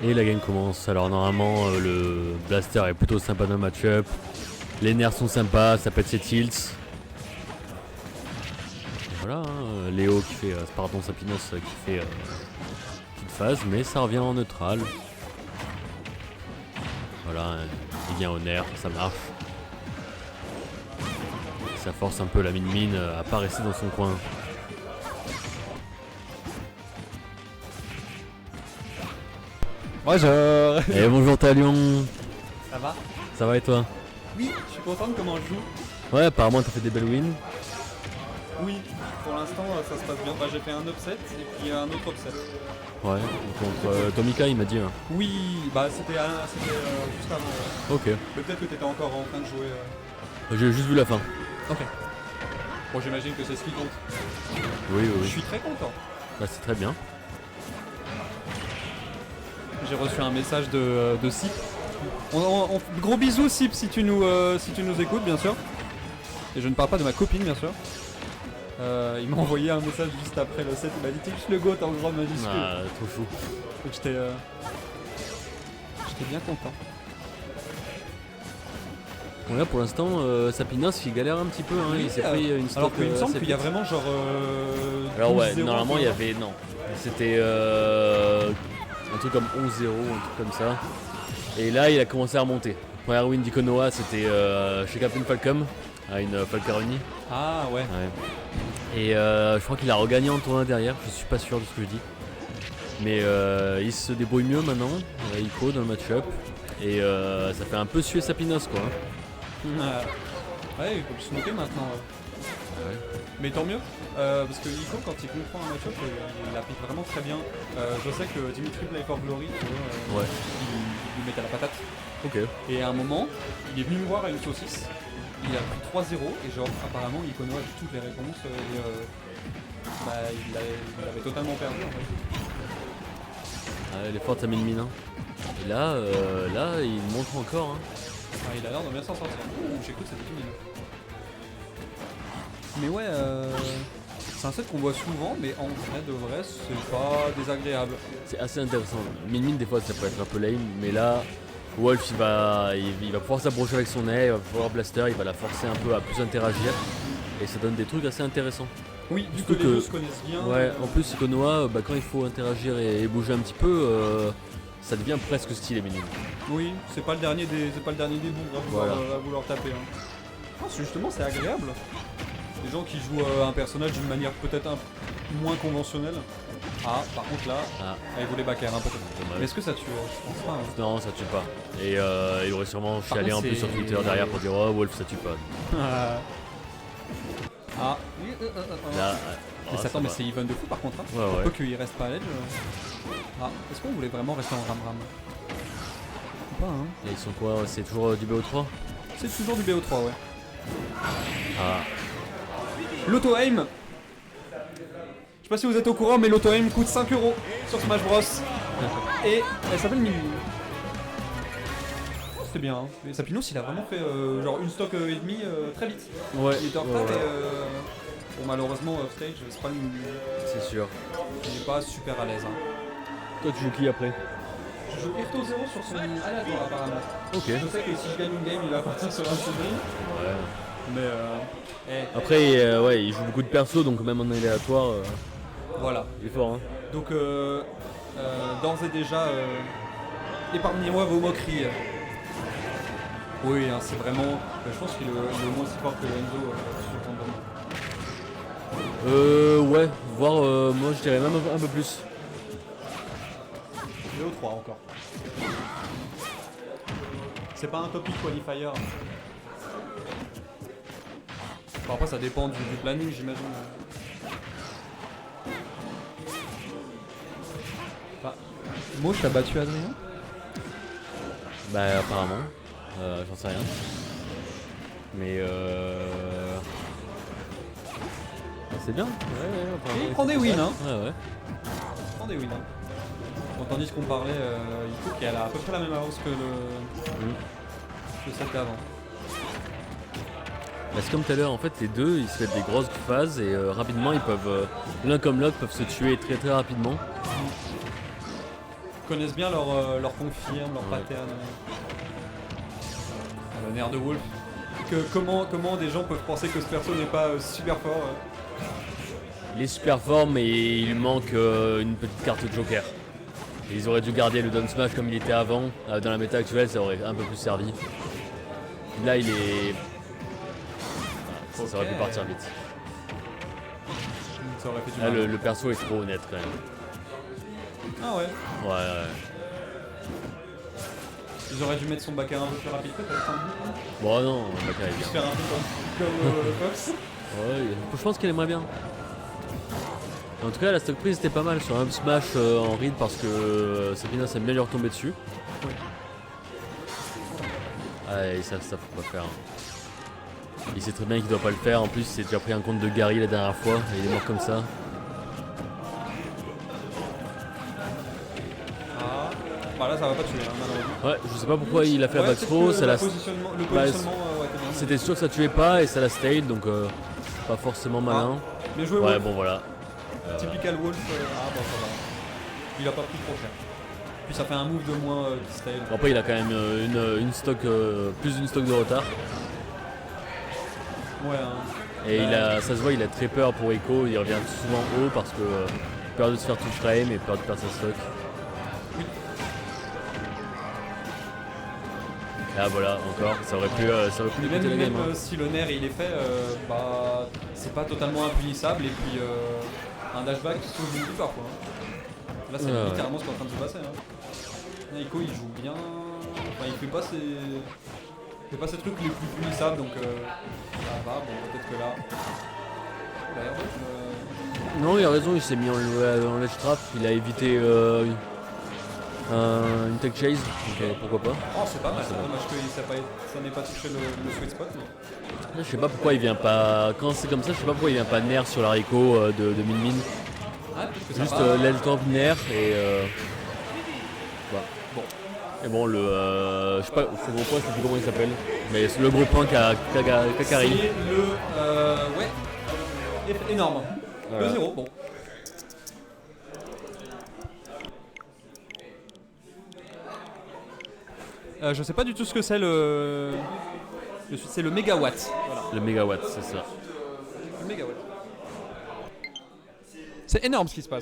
Et la game commence. Alors normalement le blaster est plutôt sympa dans le match-up. Les nerfs sont sympas, ça pète ses tilts. Et voilà, hein, Léo qui fait, pardon Sapinos qui fait petite phase, mais ça revient en neutral. Voilà, il vient au nerf, ça marche. Ça force un peu la mine à pas rester dans son coin. Bonjour. Et bonjour Talion. Ça va? Ça va et toi? Oui, je suis content de comment je joue. Ouais, apparemment t'as fait des belles wins. Oui, pour l'instant ça se passe bien. Bah, j'ai fait un upset et puis un autre upset. Ouais, contre Tomika il m'a dit. Hein. Oui, bah c'était juste avant. Ok, Mais peut-être que t'étais encore en train de jouer. j'ai juste vu la fin. Ok. Bon, j'imagine que c'est ce qui compte. Oui, Je oui. suis très content. Bah, c'est très bien. J'ai reçu un message de Sip. Gros bisous Sip si tu nous écoutes bien sûr. Et je ne parle pas de ma copine bien sûr. Il m'a envoyé un message juste après le set, il m'a dit touche le GOAT en grande majuscule. Ah, trop fou. Donc j'étais bien content. Bon là pour l'instant Sapinos il galère un petit peu, hein. Il s'est pris une stock. Alors qu'il me semble assez qu'il y a vite. vraiment genre Alors ouais, 12-0, normalement il y avait. Non. C'était un truc comme 11-0, un truc comme ça. Et là il a commencé à remonter. Première win d'Ikonoa c'était chez Captain Falcom, à une Falcaroni. Ah ouais. Ouais. Et je crois qu'il a regagné en tournoi derrière, je suis pas sûr de ce que je dis. Mais il se débrouille mieux maintenant, Iko dans le match-up. Et ça fait un peu suer Sapinos quoi. Ouais, il faut le snooker maintenant. Ouais. Mais tant mieux, parce que Iko quand il comprend un match-up, il applique vraiment très bien. Je sais que Dimitri Play for Glory, tu vois, Ouais. il lui met à la patate. Ok. Et à un moment, il est venu me voir à une saucisse, il a pris 3-0 et genre apparemment Ikono a eu toutes les réponses et bah, il avait totalement perdu en fait. Ouais, elle est forte sa mine. Hein. Et là, il montre encore. Hein. Ah, il a l'air de bien s'en sortir. J'écoute cette fini. Mais ouais, c'est un set qu'on voit souvent, mais en vrai de vrai, c'est pas désagréable. C'est assez intéressant. Mine des fois ça peut être un peu lame, mais là Wolf il va pouvoir s'approcher avec son nez, il va pouvoir blaster, il va la forcer un peu à plus interagir et ça donne des trucs assez intéressants. Oui, du Surtout coup les deux se connaissent bien. Ouais, en plus Ikonoa, quand il faut interagir et bouger un petit peu, ça devient presque stylé mine. Oui, c'est pas le dernier des bons à vouloir taper. Hein. Non, justement c'est agréable. Les gens qui jouent un personnage d'une manière peut-être moins conventionnelle. Ah, par contre là, il voulait backer un peu. Mais est-ce que ça tue? Je pense pas. Hein. Non, ça tue pas. Et il aurait sûrement chialé contre, un peu sur Twitter derrière pour dire oh Wolf ça tue pas. Ah. Là, Mais ça attends, mais c'est even de fou par contre. Hein. Ouais. Peu qu'il reste pas à l'edge. Ah, est-ce qu'on voulait vraiment rester en ram-ram? Ou pas, hein? Et ils sont quoi? C'est toujours du BO3? C'est toujours du BO3, ouais. Ah. L'auto-aim. Je sais pas si vous êtes au courant, mais l'auto-aim coûte 5 € sur Smash Bros. Et elle s'appelle Mimi. Oh, c'était bien. Hein. Mais Sapinos, il a vraiment fait genre une stock et demie très vite. Ouais. Il était en retard et bon, malheureusement, offstage, c'est pas le. C'est sûr. Il est pas super à l'aise. Hein. Toi tu joues qui après? Je joue Irto 0 sur son aléatoire apparemment. Ok. Je sais que si je gagne une game, il va partir sur un CD. Ouais. Mais Après, ouais, il joue beaucoup de persos, donc même en aléatoire, voilà. il est fort. Hein. Donc d'ores et déjà, épargnez-moi vos moqueries. Oui, hein, c'est vraiment. Je pense qu'il est le moins si fort que Enzo sur ton domaine. Ouais, voire moi je dirais même un peu plus. Léo 3 encore. C'est pas un topic qualifier. Bon, après ça dépend du planning j'imagine. Enfin, Moche t'as battu Adrien? Bah apparemment, j'en sais rien. Mais c'est bien. Ouais, Et il prend des wins hein. Ouais. Il prend des wins hein. Bon, tandis qu'on parlait, Iko qui a à peu près la même avance que le set d'avant. Bah, c'est comme tout à l'heure, en fait les deux ils se mettent des grosses phases et rapidement ils peuvent, l'un comme l'autre peuvent se tuer très rapidement. connaissent bien leur confirme, leur pattern. Le nerf de Wolf. Comment des gens peuvent penser que ce perso n'est pas super fort Il est super fort, mais il lui manque une petite carte joker. Et ils auraient dû garder le down smash comme il était avant. Dans la méta actuelle, ça aurait un peu plus servi. Là, il est... Ça aurait pu partir vite. Ça aurait fait du Là, mal. le perso est trop honnête quand même. Ah ouais. Ouais. Ils auraient dû mettre son backer un peu plus rapide peut-être. Bon non, le backer est bien. Faire un peu comme Fox. Ouais, je pense qu'elle aimerait bien. En tout cas, la stock prise était pas mal sur un smash en read parce que Sabrina s'aime bien lui retomber dessus. Oui. Ah, et ça faut pas faire. Il sait très bien qu'il doit pas le faire. En plus, il s'est déjà pris un compte de Gary la dernière fois et il est mort comme ça. Ah. Bah là, ça va pas tuer, malheureusement. Ouais, je sais pas pourquoi il a fait la back throw. Ça le positionnement, ouais, était bien. C'était sûr que ça tuait pas et ça la stayed donc pas forcément malin. Bien joué, Ouais, Wolf. bon voilà. Typical Wolf. Ah bon, ça va. Il a pas pris trop cher. Puis ça fait un move de moins qui style. Après, il a quand même une stock, plus d'une stock de retard. Ouais. Hein. Et ça se voit, il a très peur pour Echo. Il revient souvent haut parce que peur de se faire touch frame et peur de perdre sa stock. Oui. Là voilà, encore, ça aurait pu Et coûter la même game. Hein. si le nerf il est fait, bah c'est pas totalement impunissable et puis un dashback sauve une vie parfois. Hein. Là c'est littéralement ce qui est en train de se passer. Hein. Echo il joue bien, enfin il fait pas ses trucs les plus punissables donc ça va, bon peut-être que là. Non, il a raison, il s'est mis en ledge trap, il a évité une tech chase, donc pourquoi pas. Oh c'est pas mal, c'est dommage que ça n'ait pas touché le sweet spot. Mais... Je sais pas pourquoi il vient pas. Quand c'est comme ça, je sais pas pourquoi il vient pas nerf sur l'haricot de Min Min. Ah, juste ledge drop nerf et. Voilà. Bon. Et bon, le. Je sais pas, ce gros point, je sais plus comment il s'appelle. Mais c'est le gros point qu'a Kakari. C'est le. Ouais. Énorme. Voilà. 2-0, bon. Je sais pas du tout ce que c'est c'est le mégawatt. Voilà. Le mégawatt, c'est ça. Le mégawatt. C'est énorme ce qui se passe.